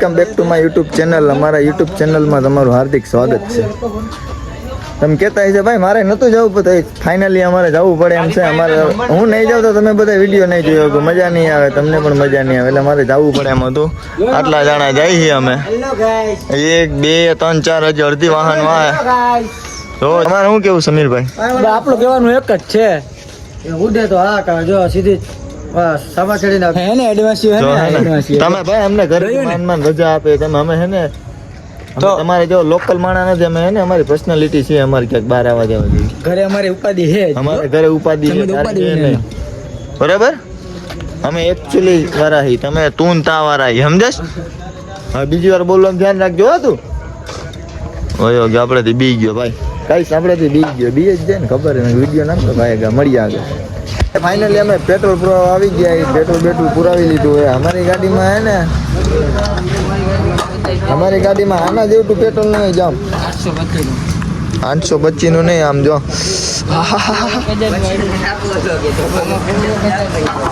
Welcome back to my YouTube channel. અમારા YouTube ચેનલમાં તમારું હાર્દિક સ્વાગત છે. તમે કહેતા હશે ભાઈ મારે નહોતું જવું પણ ફાઇનલી અમારે જવું પડે એમ છે. અમારે હું નહીં જાઉં તો તમે બધા વિડીયો નહીં જોયો કે મજા નહીં આવે, તમને પણ મજા નહીં આવે, એટલે મારે જવું પડે એમ હતું. આટલા જણા જાય છીએ અમે, 1 2 3 4 હજી અડધી વાહન વાહ. તો તમારે શું કેવું સમીરભાઈ? આપણું કહેવાનું એક જ છે, ઉડે તો હા કા જો સીધી સભા ચડી નાખે હે ને એડવાન્સ હે. તમે ભાઈ અમને ઘરે માન રજા આપે તમે, અમે હે ને તો તમારે જો લોકલ માણા નથી, અમે હે ને અમારી પર્સનાલિટી છે, અમારે ક્યાંક બહાર આવવા જવા જોઈએ. ઘરે અમારી ઉપાધિ છે, અમારે ઘરે ઉપાધિ છે બરાબર. અમે એકચ્યુઅલી વાળા હી, તમે તું તા વાળા હી, સમજસ? હા બીજી વાર બોલવાનું ધ્યાન રાખજો હો તું. ઓયો કે આપણેથી બી ગયો ભાઈ, કઈશ આપણેથી બી ગયો, બી જ જાય ને ખબર ને. વિડીયો નામ તો ભાઈ મળી આગળ. ફાઇનલી અમે પેટ્રોલ પુરાવા આવી ગયા, પેટ્રોલ પુરાવી લીધું હોય. અમારી ગાડીમાં હે ને, અમારી ગાડીમાં આના જેવું પેટ્રોલ નહીં જામ 825 નું નહીં. આમ જો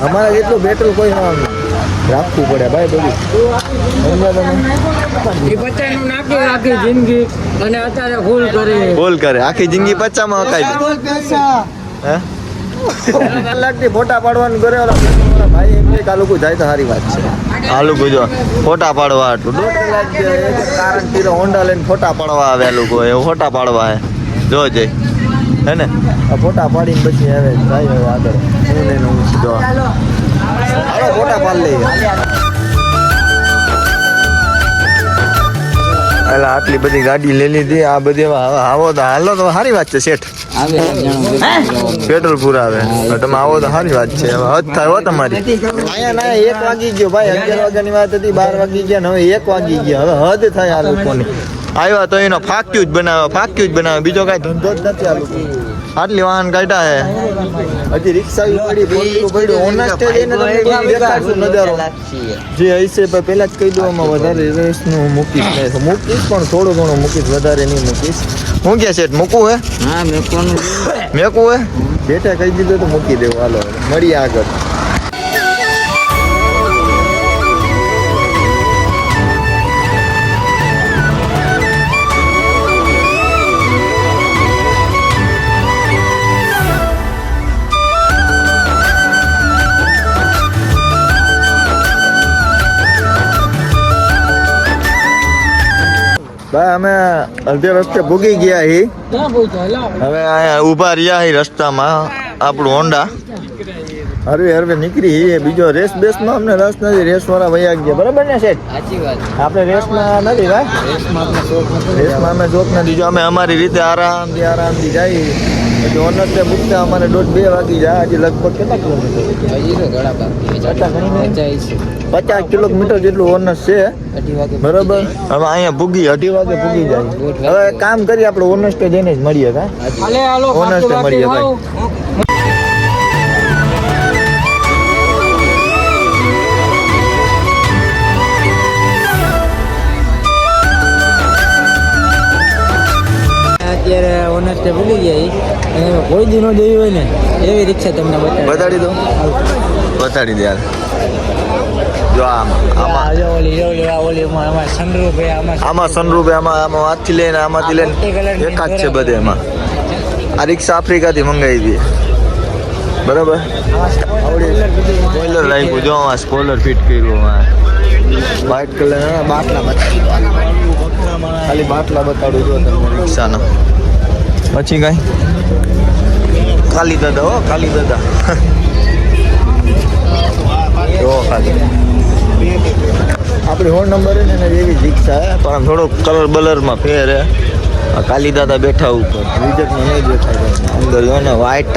અમારા જેટલું પેટ્રોલ કોઈ રાખવું પડે ભાઈ બધું. આખી જિંદગી અને અત્યારે ફૂલ કરે આખી જિંદગી 50 માં હકાઈ. કલાકથી ફોટા પાડવાનું કરે ભાઈ, એમ કે આ લોકો જાય તો સારી વાત છે. આ લોકો જો ફોટા પાડવા હતું 1.5 કલાક કારણ તીરો હોન્ડા લઈને ફોટા પાડવા આવે. આ લોકો એ ફોટા પાડવા હે જો જઈ હે ને, આ ફોટા પાડીને પછી હવે જાય હવે આગળ. હું લઈને હું જો હાલો ફોટા પાડી લઈએ. એટલે આટલી બધી ગાડી લઈ લીધી, આ બધી આવો તો હાલો તો સારી વાત છે. શેઠ પેટ્રોલ પુરાવે તમે આવો તો સારી વાત છે. હદ થાય હો તમારી. અહીંયા ના 1 વાગી ગયો ભાઈ, 11 વાગ્યાની વાત હતી, 12 વાગી ગયા ને હવે 1 વાગી ગયા. હવે હદ થાય આ લોકોની. આવ્યા તો એનો ફાક્યું જ બનાવે, બીજો કાંઈ ધંધો જ નથી આ લોકો. આટલી વાહન કાઢ્યા હે, હજી રિક્ષા પડ્યું ઓનેસ્ટ એને દેખાડશું નજારો જે હશે. પેલા જ કહી દઉં આમાં વધારે રેસનું મૂકીશ પણ થોડું ઘણું મૂકીશ, વધારે નહીં મૂકીશ. હું ક્યાં સેટ મૂકવું હે? હા મેકવું હે, બેઠા કહી દીધું તો મૂકી દેવું. હાલો મળીએ આગળ. ભાઈ અમે અડધે રસ્તે ભૂગી ગયા હી. હવે અહીંયા ઊભા રહ્યા હી રસ્તામાં. આપણું હોન્ડા હરવે નીકળી હી. બીજો રેસ બેસમાં અમને રસ નથી, રેસ વાળા વયા ગયા બરાબર ને સેઠ? આપણે રેસમાં નથી ભાઈ, રેસમાં અમે શોખ નથી. જો અમે અમારી રીતે આરામથી જાય. પછી ઓનરને મૂકતા અમારે 1.5-2 વાગી જાય. હજી લગભગ કેટલા કિલોમીટર? 50 કિલોમીટર જેટલું ઓનર છે બરાબર. હવે અહીંયા ભૂગી 2:30 વાગે ભૂગી જાય. હવે કામ કરી આપણે ઓનસ્ટે જઈને જ મળીએ. ઓનસ્ટે મળીએ ભાઈ. અત્યારે ઓનસ્ટે ભૂલી ગયા, કોઈ દી નો જોયું હોય ને એવી રિક્ષા તમને બતાડી દો, બતાડી દે યાર. જો આમાં સનરૂફ, આમાં હાથથી લઈને આમાંથી લઈને એકાદ છે બધે. એમાં આ રિક્ષા આફ્રિકાથી મંગાવી હતી બરાબર. સ્પોઇલર રાખ્યું, જો આમાં સ્પોઇલર ફિટ કર્યું. વ્હાઈટ કલર બાટલા ખાલી બાટલા બતાડું જો તમને રિક્ષાના. પછી કઈ ખાલી દાદા હો, ખાલી દાદા જો ખાલી આપણી હોડ નંબર હે ને એવી રિક્ષા હે, પણ થોડોક કલર બલરમાં ફેર હે. કાલી દાદા બેઠા ઉપર રિઝલ્ટમાં નહીં દેખાય અંદર જો ને વ્હાઈટ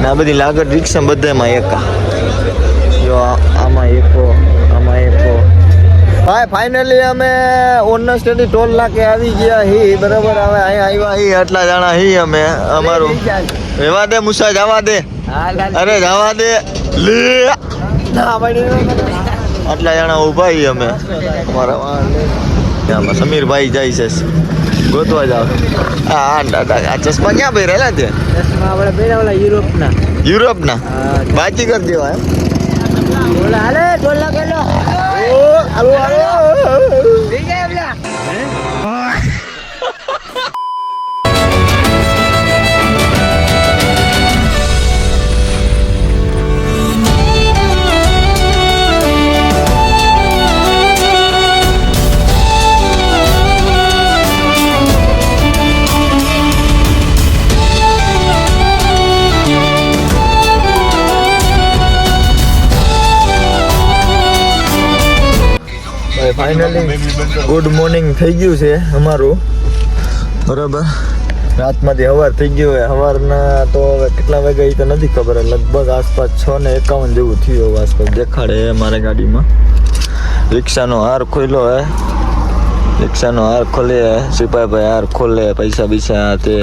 ને આ બધી લાગત રિક્ષા બધામાં એકા. જો આમાં એકો, આમાં એકો. ભાઈ ફાઇનલી અમે ઓનસ્ટેથી ટોલ નાકે આવી ગયા હી બરાબર. હવે અહીંયા આવ્યા હી, આટલા જણા હી અમે. અમારું રહેવા દે મુસા, જવા દે, અરે જવા દે લે. આટલા જણા ઊભા હી અમે. અમારા સમીરભાઈ જાય છે ગોતવા જાવ. આ ચશ્મા ક્યાં પહેરેલા છે? યુરોપના બાજી કરી દેવા. હાલે 12 લાખ આવો આવો ફાઇનલી ગુડ મોર્નિંગ થઈ ગયું છે અમારું બરાબર રાતમાંથી સવાર થઈ ગયું હોય સવારના તો હવે કેટલા વાગ્યા એ તો નથી ખબર લગભગ આસપાસ 6:51 જેવું થયું આસપાસ દેખાડે મારા ગાડીમાં રિક્ષાનો હાર ખોલ્યો હે રિક્ષાનો હાર ખોલે સિપાહીભાઈ હાર ખોલે પૈસા બીસા તે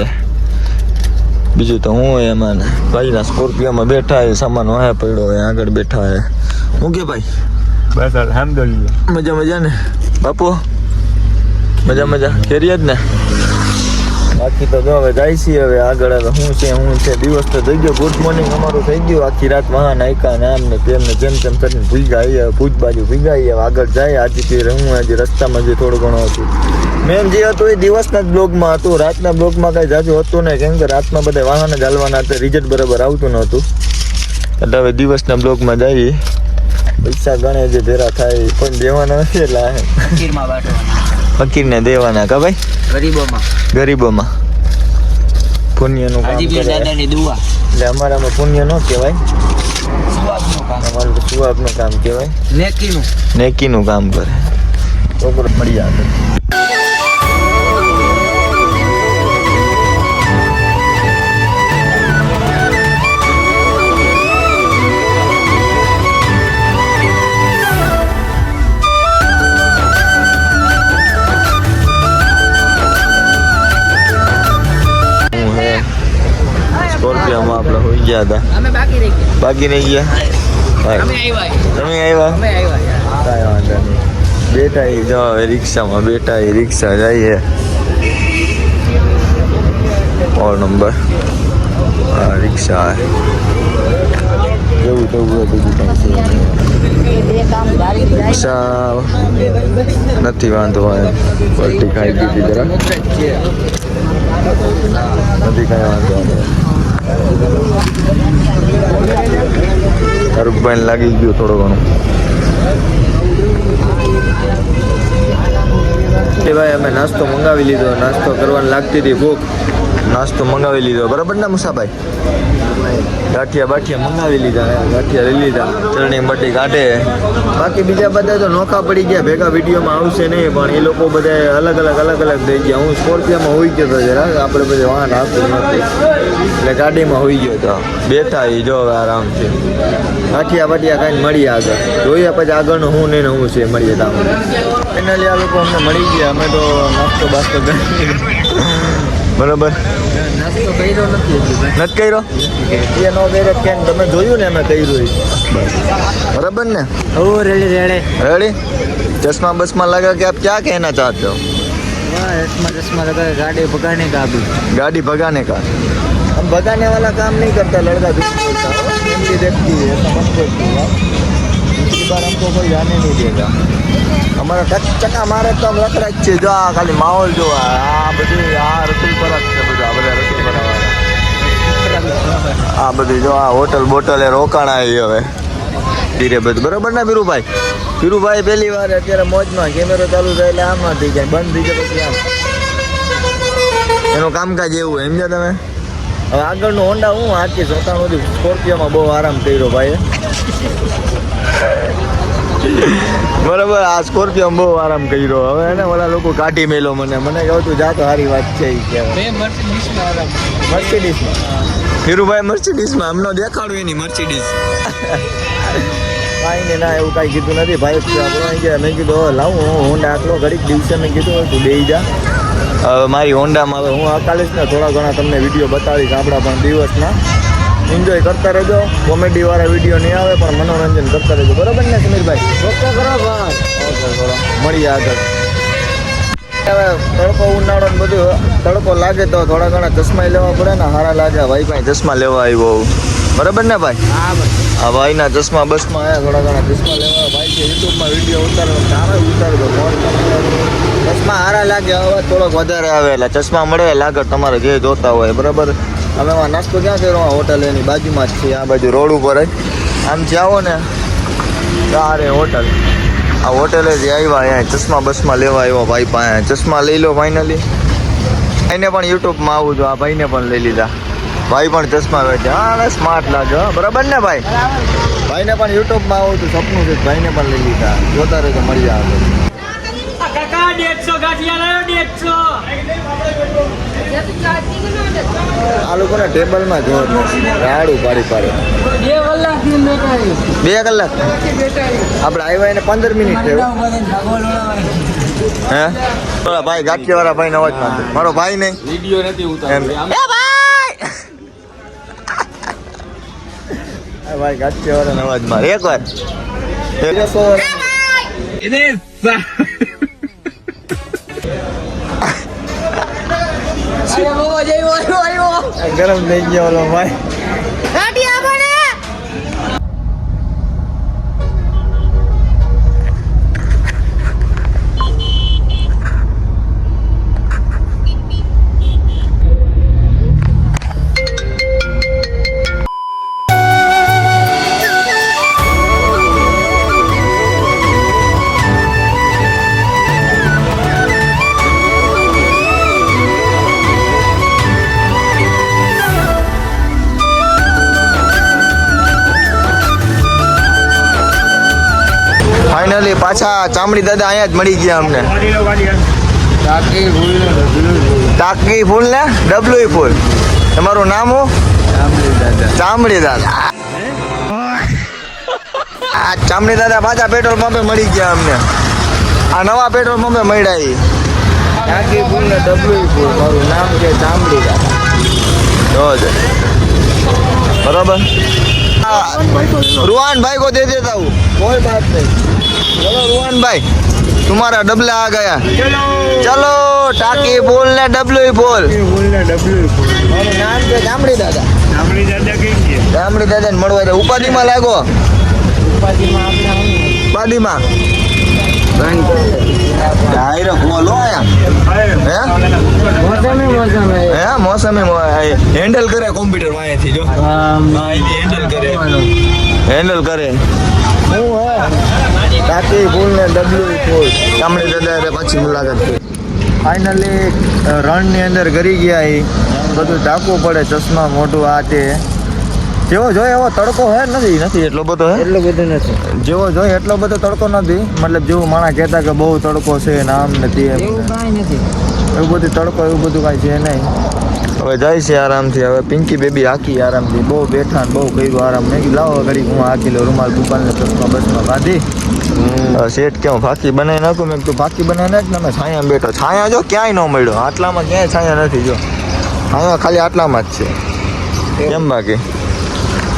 બીજું તો હું એમાં ભાઈના સ્કોર્પિયોમાં બેઠા હે સામાન વાહે પડ્યો હોય આગળ બેઠા હે હું કે ભાઈ બસ અલહમદુલિલ્લાહ મજા મજા ને બાપુ મજા ખેરિયત ને બાકી તો જો હવે જાય છે હવે આગળ હવે શું છે દિવસ તો થઈ ગયો ગુડ મોર્નિંગ અમારું થઈ ગયું આખી રાત વાહન આયકા ને આમ ને તેમ ને જેમ કરીને ભૂઈ ભૂજ બાજુ ભીગાઈ આગળ જાય આજે તે હું આજે રસ્તામાં જે થોડું ઘણું હતું મેમ જે હતું એ દિવસના જ બ્લોગમાં હતું રાતના બ્લોગમાં કાંઈ જાજુ હતું ને કેમ કે રાતમાં બધા વાહન જ હાલવાના હતા રિઝલ્ટ બરાબર આવતું નહોતું એટલે હવે દિવસના બ્લોગમાં જઈએ પૈસા ગણે જે ભેરા થાય પણ દેવાના નથી એટલે ફકીરને દેવાના કા ભાઈ ગરીબોમાં પુણ્યનું કામ કરે એટલે અમારામાં પુણ્ય ન કહેવાય અમારું તો સુવાબનું કામ કહેવાય નેકીનું કામ કરે છોકરો મળી આવે સ્કોર્પિયોમાં આપણે હોઈ ગયા હતા બાકી રહી ગયા તમે આવ્યા કાંઈ વાંધો નહીં બેઠા એ જો હવે રિક્ષામાં બેઠા એ રિક્ષા જઈએ ઓર નંબર હા રિક્ષા જેવું તેવું બીજું રિક્ષા નથી વાંધો હોય પલટી ખાઈ દીધી જરા નથી કાંઈ વાંધો તારુકભાઈને લાગી ગયું થોડું ઘણું એ ભાઈ અમે નાસ્તો મંગાવી લીધો નાસ્તો કરવાની લાગતી હતી ભૂખ નાસ્તો મંગાવી લીધો બરાબર ને મુસાભાઈ ગાંઠિયા મંગાવી લીધા ગાંઠિયા લઈ લીધા ચરણી બટી કાઢે બાકી બીજા બધા તો નોખા પડી ગયા ભેગા વિડીયોમાં આવશે નહીં પણ એ લોકો બધા અલગ અલગ થઈ ગયા હું સ્કોર્પિયોમાં હોઈ ગયો હતો જરા આપણે બધે વાહન આવતું નથી એટલે ગાડીમાં હોઈ ગયો હતો બેઠા એ જો હવે આરામથી ગાંઠિયા ખાઈને મળીએ આગળ જોઈએ પછી આગળનું હું નહીં ને હું છે મળીએ તો ફાઇનલી આ લોકો અમને મળી ગયા અમે તો નાસ્તો બાસ્તો બરાબર નાસ્તો કર્યો નથી કર્યો એ નો બેરે કેમ તમે જોયું ને અમે કર્યું બરાબર ને રેડી चश्मा बसमा लगा के आप क्या कहना चाहते हो चश्मा लगा गाड़ी भगाने का अभी गाड़ी भगाने का हम भगाने वाला काम नहीं करता लड़का फैमिली देखती है समझ इसकी बार हमको कोई जाने नहीं देगा हमारा चक्का मारे तो हम रखड़ा છે જો આ ખાલી માહોલ જો આ બધી આ રસુલપરા છે બધું આ બધા રસુલપરા આ બધી જો આ હોટલ બોટલ એ રોકાણા હવે ધીરે બધું બરાબર ને વીરુભાઈ પહેલી વાર અત્યારે મોજમાં કેમેરો ચાલુ થાય એટલે આમાં થઈ જાય બંધ થઈ જાય પછી આમ એનું કામકાજ એવું સમજ્યા તમે હવે આગળનું હોન્ડા હું આજથી 97 સ્કોર્પિયોમાં બહુ આરામ કર્યો ભાઈ બરાબર આ સ્કોર્પિયો બહુ આરામ કર્યો હવે એને ઓલા લોકો કાઢી મેલો મને કહું તું જા તો સારી વાત છે એ કહેવાય મર્સિડીઝમાં હીરુભાઈ મર્સિડીઝમાં હમણાં દેખાડું એની મર્સિડીઝ કાંઈ ને ના એવું કાંઈ કીધું નથી ભાઈ આપણે મેં કીધું લાવું હું હોન્ડા આટલો ઘડીક દિવસે મેં કીધું તું બેસી જા હવે મારી હોન્ડામાં હવે હું અકાલીશ ને થોડા ઘણા તમને વિડીયો બતાવીશ આપણા પણ દિવસના એન્જોય કરતા રહેજો કોમેડીવાળા વિડીયો નહીં આવે પણ મનોરંજન કરતા રહેજો બરાબર ને સમીરભાઈ ઓકે કરો મળીએ આગળ હવે તડકો ઉનાળો ને બધું તડકો લાગે તો થોડા ઘણા ચશ્મા લેવા પડે ને સારા લાગે ભાઈ પાસે ચશ્મા લેવા આવ્યો બરાબર ને ભાઈ? હા ભાઈ. આ ભાઈના ચશ્મા બસમાં થોડા ઘણા ચશ્મા લેવા ભાઈ છે યુટ્યુબમાં વિડીયો ઉતારો સારા ઉતારજો ચશ્મા સારા લાગે અવાજ થોડોક વધારે આવે એટલે ચશ્મા મળે લાગે તમારે જે જોતા હોય બરાબર. અમે એમાં નાસ્તો ક્યાં કર્યો હોટલ એની બાજુમાં જ છે આ બાજુ રોડ ઉપર જ આમ જાઓ ને તારે હોટલ આ હોટેલે જે આવ્યા અહીંયા ચશ્મા બસમાં લેવા આવ્યો ભાઈ પાસે ચશ્મા લઈ લો ફાઇનલી. એને પણ યુટ્યુબમાં આવું છું આ ભાઈને પણ લઈ લીધા ભાઈ પણ ચશ્મા વેચે હા સ્માર્ટ લાગે બરાબર ને ભાઈ? ભાઈને પણ યુટ્યુબમાં આવું છું સપનું છે ભાઈને પણ લઈ લીધા જોતા રહેજો મળી આવે. કાકા 150 ગાંઠિયા લાવ્યો 150. આ લોકોને ટેબલમાં જોર રાડું પાડી પાડે 2 કલાક આપણે આવ્યા એને 15 મિનિટ થયો હે થોડા ભાઈ ગાંઠિયા વાળા ભાઈ અવાજ માં મારો ભાઈ નહીં વિડિયો નથી ઉતારતો ભાઈ ગાંઠિયા વાળા અવાજ માં એક વાર ગરમ થઈ ગયો ઓલો ભાઈ ફાઇનલી પાછા ચામડી દાદા અહીંયા જ મળી ગયા અમને ટાંકી ફૂલ ને ડબલું ફૂલ તમારું નામ હું ચામડી દાદા આ ચામડી દાદા પાછા પેટ્રોલ પંપે મળી ગયા અમને આ નવા પેટ્રોલ પંપે મળ્યા ટાંકી ફૂલ ને ડબલું ફૂલ મારું નામ છે ચામડી દાદા જોજે બરાબર रुहान भाई को दे देता हूँ कोई बात नहीं चलो रुहान भाई तुम्हारा डबला आ गया चलो टाकी बोल ने डबलू ही बोल મારું નામ છે ચામડી દાદા ચામડી દાદા ને મળવા દે ઉપાધિમાં લાગો ઉપાધિમાં ડાયરેક્ટ બોલો આયા મોસમે હેન્ડલ કરે કોમ્પ્યુટર વાંચી જો હેન્ડલ કરે હું ટાકી ફૂલ ને ડબલ્યુ ફૂલ ચામડી દાદા પછી મુલાકાત કરી ફાઇનલી રણની અંદર કરી ગયા એ બધું ઢાંકવું પડે ચશ્મા મોટું આ તે જેવો જોઈએ એવો તડકો હે નથી એટલો બધો હે એટલો બધો નથી જેવો જોઈએ એટલો બધો તડકો નથી મતલબ જેવું માણસ કહેતા કે બહુ તડકો છે ને આમ નથી એવું કાંઈ નથી એવું બધું તડકો એવું બધું કાંઈ છે નહીં હવે જાય છે આરામથી હવે પિંકી બેબી હાકી આરામથી બહુ બેઠા ને બહુ કર્યું આરામ મેં કીધું લાવો ઘડી હું હાકી લો રૂમાલ ભૂપાલને ચશ્મા બસમાં બાંધી શેઠ કેમ ફાકી બનાવી નાખું મેં તું ફાકી બનાવી નાખ ને મેં છાયા બેઠો છાયા જો ક્યાંય ન મળ્યો આટલામાં ક્યાંય છાયા નથી જો છાયા ખાલી આટલામાં જ છે કેમ બાકી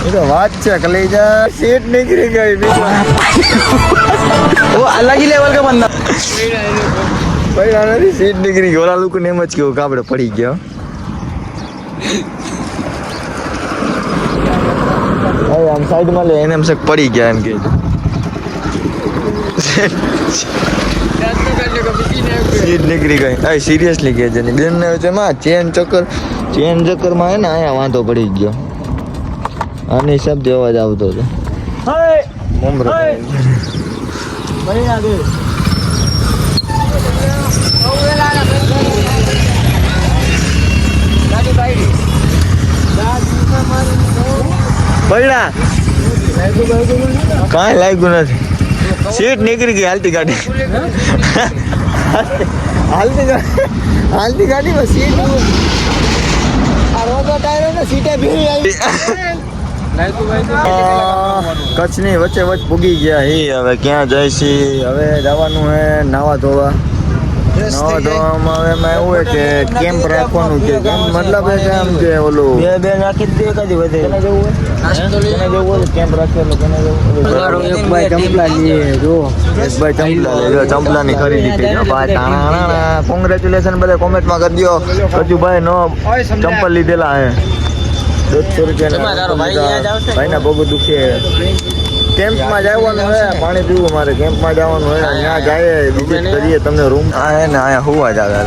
એ તો વાત છે કલેજા સીટ નીકળી ગઈ वो अलग ही लेवल का बंदा પૈડા નથી સીટ નીકળી ગઈ ઓલા લોકોને એમ જ કેવું કે આપણે પડી ગયા હવે આમ સાઈડમાં લે એને એમ છે પડી ગયા એમ કે સીટ નીકળી ગઈ આ સિરિયસલી કહે છે ને બેન ને એમાં ચેન ચક્કરમાં હે ને અહીંયા વાંધો પડી ગયો આની શબ્દ અવાજ આવતો હતો મમરો પૈડા કાંઈ લાગ્યું નથી સીટ નીકળી ગઈ હાલતી ગાડી હાલતી ગાડીમાં સીટ આ રોતો ટાયરો ને સીટે ભીડી આવી કચ્છની વચ્ચે વચ્ચે પૂગી ગયા હી હવે ક્યાં જાય છે હવે જવાનું હે નાવા ધોવા ધોવામાં હવે એમાં એવું હોય કે કેમ્પ રાખવાનું છે મતલબ એ આમ કે ઓલું બે નાખી દે કદી વધે કેમ્પ રાખેલો એક ભાઈ ચંપલા લઈએ જો એક ભાઈ ચંપલા લે જો ચંપલાની ખરીદી કરી ભાઈ તાણા કોંગ્રેચ્યુલેશન બધા કોમેન્ટમાં કરી દો કજુ ભાઈ નો ચંપલ લીધેલા હે ₹150 ભાઈના પગ દુખે. કેમ્પમાં જવાનું હોય, પાણી પીવું મારે, કેમ્પમાં જવાનું હોય, ત્યાં જાય વિઝિટ કરીએ તમને રૂમ. હા હે ને અહીંયા હોવા જ આવે.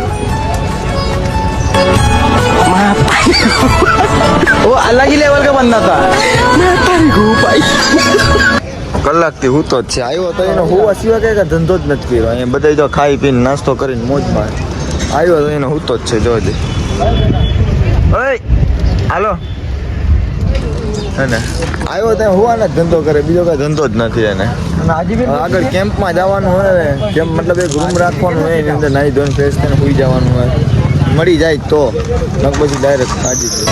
वो अलग ही लेवल का बंदा था. કલાકથી હું તો જ છે. આવ્યો તો એનો હોવા સિવાય કઈ ધંધો જ નથી કર્યો. અહીંયા બધા જો ખાઈ પીને નાસ્તો કરીને મોજમાં આવ્યો તો એનો હું તો જ છે. જોજે ઓય હાલો હે ને આવ્યો ત્યાં હોવાના જ ધંધો કરે, બીજો કઈ ધંધો જ નથી એને. આગળ કેમ્પમાં જવાનું હોય ને, કેમ્પ મતલબ એક રૂમ રાખવાનું હોય, એની અંદર નાહી ધોઈને ફ્રેશ થઈને સુઈ જવાનું હોય. મળી જાય તો પછી ડાયરેક્ટ કાઢી દે.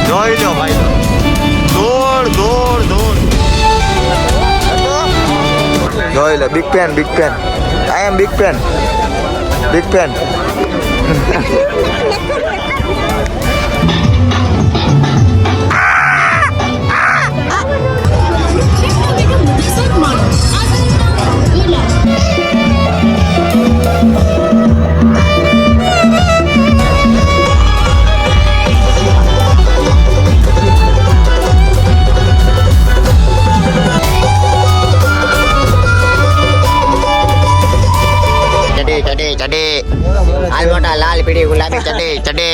જોઈ લો ભાઈ, દોડ દોડ દોડ. જોઈ લો big pen, big pen. I am big pen, big pen. ચડે હાલ મોટા લાલ પીળી ગુલાબી ચડે.